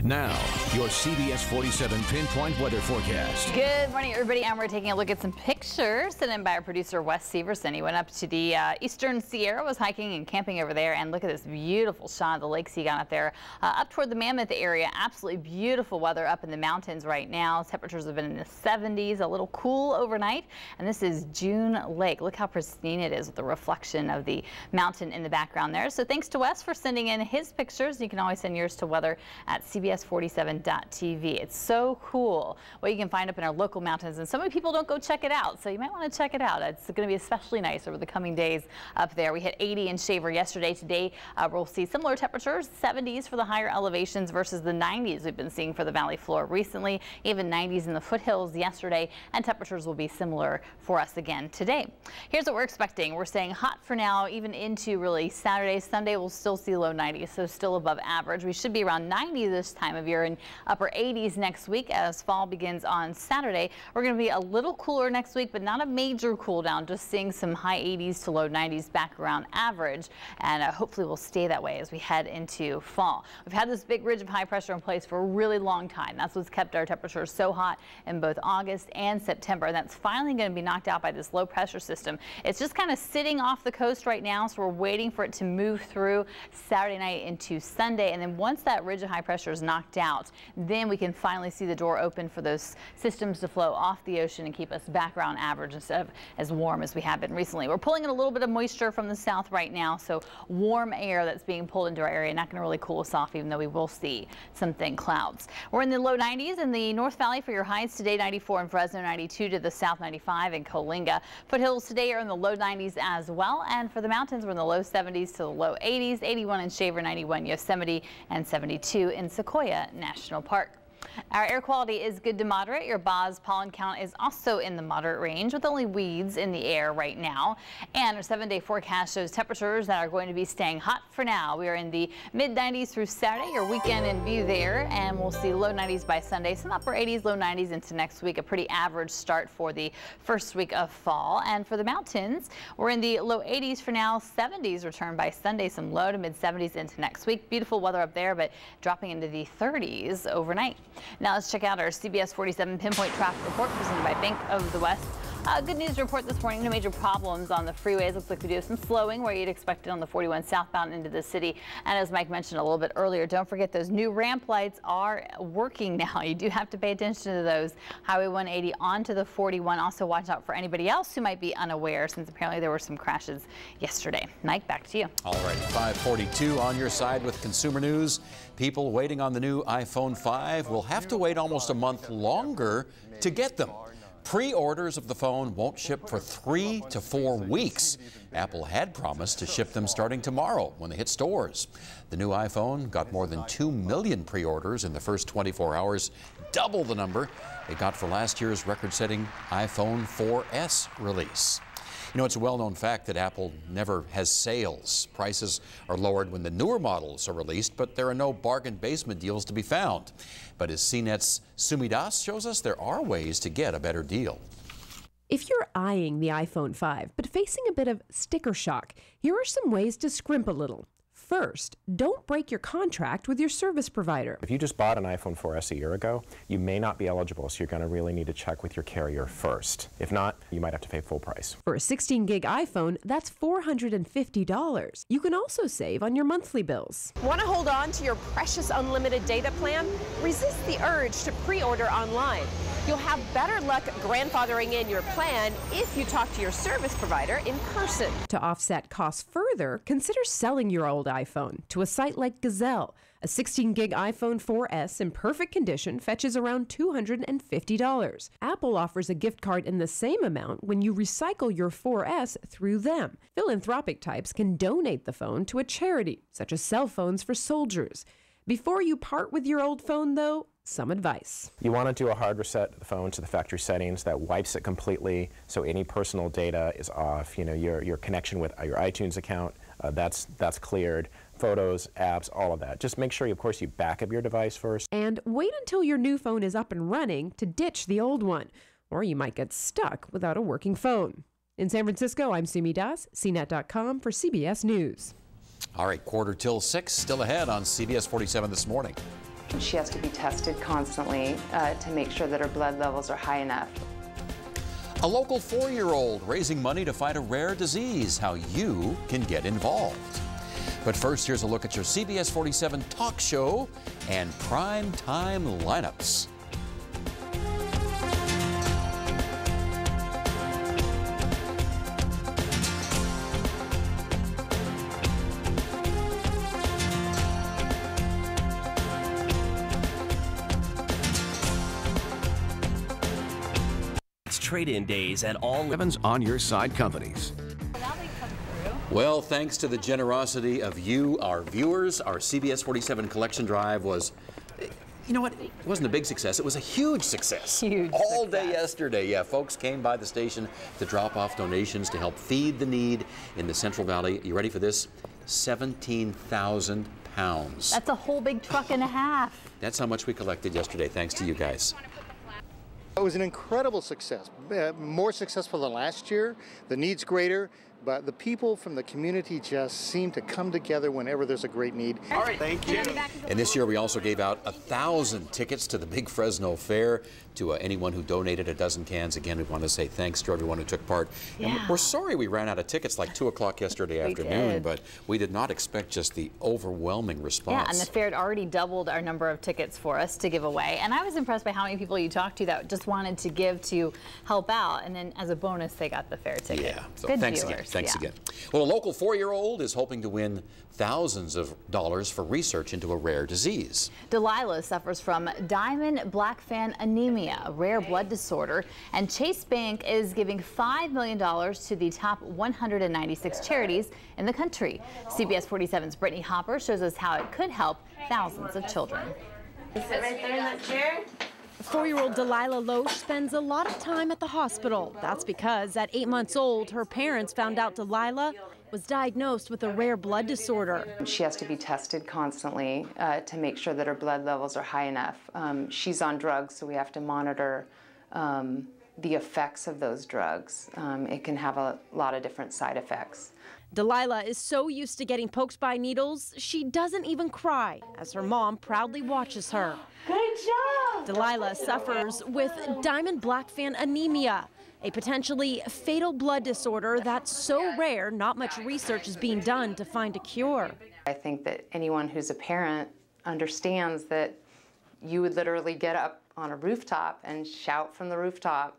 Now, your CBS 47 pinpoint weather forecast. Good morning, everybody, and we're taking a look at some pictures sent in by our producer, Wes Severson. He went up to the Eastern Sierra, was hiking and camping over there, and look at this beautiful shot of the lakes he got up there. Up toward the Mammoth area, absolutely beautiful weather up in the mountains right now. Temperatures have been in the 70s, a little cool overnight, and this is June Lake. Look how pristine it is with the reflection of the mountain in the background there. So thanks to Wes for sending in his pictures. You can always send yours to weather at CBS47.TV. It's so cool what you can find up in our local mountains, and so many people don't go check it out, so you might want to check it out. It's going to be especially nice over the coming days up there. We hit 80 in Shaver yesterday. Today we'll see similar temperatures, 70s for the higher elevations versus the 90s we've been seeing for the valley floor recently, even 90s in the foothills yesterday, and temperatures will be similar for us again today. Here's what we're expecting. We're staying hot for now, even into really Saturday. Sunday we'll still see low 90s, so still above average. We should be around 90 this time of year and upper 80s next week as fall begins on Saturday. We're going to be a little cooler next week, but not a major cool down, just seeing some high 80s to low 90s back around average, and hopefully we'll stay that way as we head into fall. We've had this big ridge of high pressure in place for a really long time. That's what's kept our temperatures so hot in both August and September, and that's finally going to be knocked out by this low pressure system. It's just kind of sitting off the coast right now, so we're waiting for it to move through Saturday night into Sunday, and then once that ridge of high pressure is knocked out, then we can finally see the door open for those systems to flow off the ocean and keep us back around average instead of as warm as we have been recently. We're pulling in a little bit of moisture from the south right now, so warm air that's being pulled into our area, not going to really cool us off, even though we will see some thin clouds. We're in the low 90s in the North Valley for your highs today, 94 in Fresno, 92 to the south, 95 in Coalinga. Foothills today are in the low 90s as well, and for the mountains we're in the low 70s to the low 80s, 81 in Shaver, 91 Yosemite, and 72 in Sequoia National Park. Our air quality is good to moderate. Your Boz pollen count is also in the moderate range with only weeds in the air right now. And our 7-day forecast shows temperatures that are going to be staying hot for now. We are in the mid 90s through Saturday, your weekend in view there, and we'll see low 90s by Sunday, some upper 80s, low 90s into next week. A pretty average start for the first week of fall. And for the mountains, we're in the low 80s for now, 70s return by Sunday, some low to mid 70s into next week. Beautiful weather up there, but dropping into the 30s overnight. Now let's check out our CBS 47 pinpoint traffic report presented by Bank of the West. Good news report this morning. No major problems on the freeways. Looks like we do have some slowing where you'd expect it on the 41 southbound into the city. And as Mike mentioned a little bit earlier, don't forget those new ramp lights are working now. You do have to pay attention to those. Highway 180 onto the 41. Also watch out for anybody else who might be unaware, since apparently there were some crashes yesterday. Mike, back to you. All right, 5:42 on your side with consumer news. People waiting on the new iPhone 5 will have to wait almost a month longer to get them. Pre-orders of the phone won't ship for 3 to 4 weeks. Apple had promised to ship them starting tomorrow when they hit stores. The new iPhone got more than 2 million pre-orders in the first 24 hours, double the number it got for last year's record-setting iPhone 4S release. You know, it's a well-known fact that Apple never has sales. Prices are lowered when the newer models are released, but there are no bargain basement deals to be found. But as CNET's Sumi Das shows us, there are ways to get a better deal. If you're eyeing the iPhone 5 but facing a bit of sticker shock, here are some ways to scrimp a little. First, don't break your contract with your service provider. If you just bought an iPhone 4S a year ago, you may not be eligible, so you're going to really need to check with your carrier first. If not, you might have to pay full price. For a 16-gig iPhone, that's $450. You can also save on your monthly bills. Want to hold on to your precious unlimited data plan? Resist the urge to pre-order online. You'll have better luck grandfathering in your plan if you talk to your service provider in person. To offset costs further, consider selling your old iPhone to a site like Gazelle. A 16-gig iPhone 4S in perfect condition fetches around $250. Apple offers a gift card in the same amount when you recycle your 4S through them. Philanthropic types can donate the phone to a charity, such as Cell Phones for Soldiers. Before you part with your old phone, though, some advice. You want to do a hard reset of the phone to the factory settings that wipes it completely, so any personal data is off. You know, your connection with your iTunes account, that's cleared. Photos, apps, all of that. Just make sure, of course, you back up your device first. And wait until your new phone is up and running to ditch the old one, or you might get stuck without a working phone. In San Francisco, I'm Sumi Das, CNET.com for CBS News. All right, 5:45, still ahead on CBS 47 this morning. She has to be tested constantly to make sure that her blood levels are high enough. A local 4-year-old raising money to fight a rare disease, how you can get involved. But first, here's a look at your CBS 47 talk show and prime time lineups. Trade-in days at all Evans on your side companies. Well, thanks to the generosity of you, our viewers, our CBS 47 collection drive was, you know what, it wasn't a big success, it was a huge success. All day yesterday, yeah, folks came by the station to drop off donations to help feed the need in the Central Valley. You ready for this? 17,000 pounds. That's a whole big truck and a half. That's how much we collected yesterday, thanks to you guys. It was an incredible success, more successful than last year. The need's greater, but the people from the community just seem to come together whenever there's a great need. All right, thank you. And this year we also gave out 1,000 tickets to the big Fresno Fair to anyone who donated a dozen cans. Again, we want to say thanks to everyone who took part. Yeah. And we're sorry we ran out of tickets like 2 o'clock yesterday afternoon, but we did not expect just the overwhelming response. Yeah, and the fair had already doubled our number of tickets for us to give away. And I was impressed by how many people you talked to that just wanted to give to help out. And then as a bonus, they got the fair ticket. Yeah, so Good thanks viewers. again. Thanks Yeah. again. Well, a local 4-year-old is hoping to win thousands of dollars for research into a rare disease. Delilah suffers from diamond black fan anemia, a rare blood disorder, and Chase Bank is giving $5 million to the top 196 charities in the country. CBS 47's Brittany Hopper shows us how it could help thousands of children. Sit right there in that chair. 4-year-old Delilah Loesch spends a lot of time at the hospital. That's because at 8 months old, her parents found out Delilah was diagnosed with a rare blood disorder. She has to be tested constantly to make sure that her blood levels are high enough. She's on drugs, so we have to monitor the effects of those drugs. It can have a lot of different side effects. Delilah is so used to getting poked by needles, she doesn't even cry as her mom proudly watches her. Good job! Delilah suffers with diamond black fan anemia, a potentially fatal blood disorder that's so rare not much research is being done to find a cure. I think that anyone who's a parent understands that you would literally get up on a rooftop and shout from the rooftop,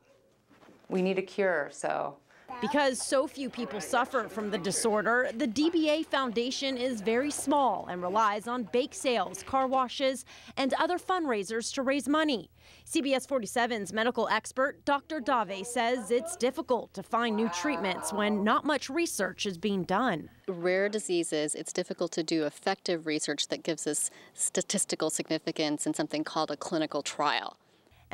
"We need a cure." So. Because so few people suffer from the disorder, the DBA Foundation is very small and relies on bake sales, car washes, and other fundraisers to raise money. CBS 47's medical expert, Dr. Dave, says it's difficult to find new treatments when not much research is being done. Rare diseases, it's difficult to do effective research that gives us statistical significance in something called a clinical trial.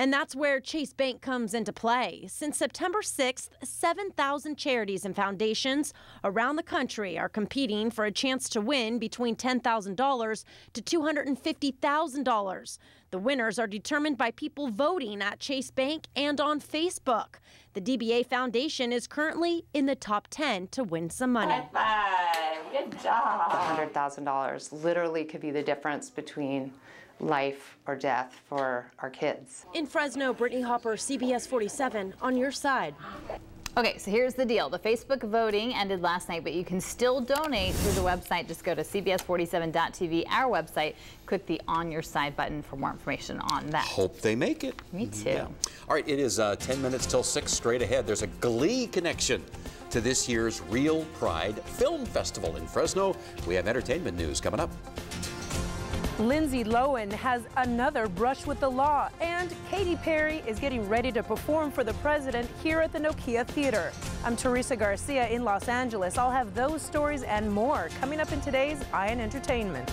And that's where Chase Bank comes into play. Since September 6th, 7,000 charities and foundations around the country are competing for a chance to win between $10,000 to $250,000. The winners are determined by people voting at Chase Bank and on Facebook. The DBA Foundation is currently in the top 10 to win some money. High five. Good job. $100,000 literally could be the difference between life or death for our kids. In Fresno, Brittany Hopper, CBS 47, on your side. Okay, so here's the deal. The Facebook voting ended last night, but you can still donate through the website. Just go to CBS47.tv, our website. Click the On Your Side button for more information on that. Hope they make it. Me too. Yeah. All right, it is 10 minutes till 6 straight ahead. There's a Glee connection to this year's Real Pride Film Festival in Fresno. We have entertainment news coming up. Lindsay Lohan has another brush with the law, and Katy Perry is getting ready to perform for the president here at the Nokia Theater. I'm Teresa Garcia in Los Angeles. I'll have those stories and more coming up in today's Eye on Entertainment.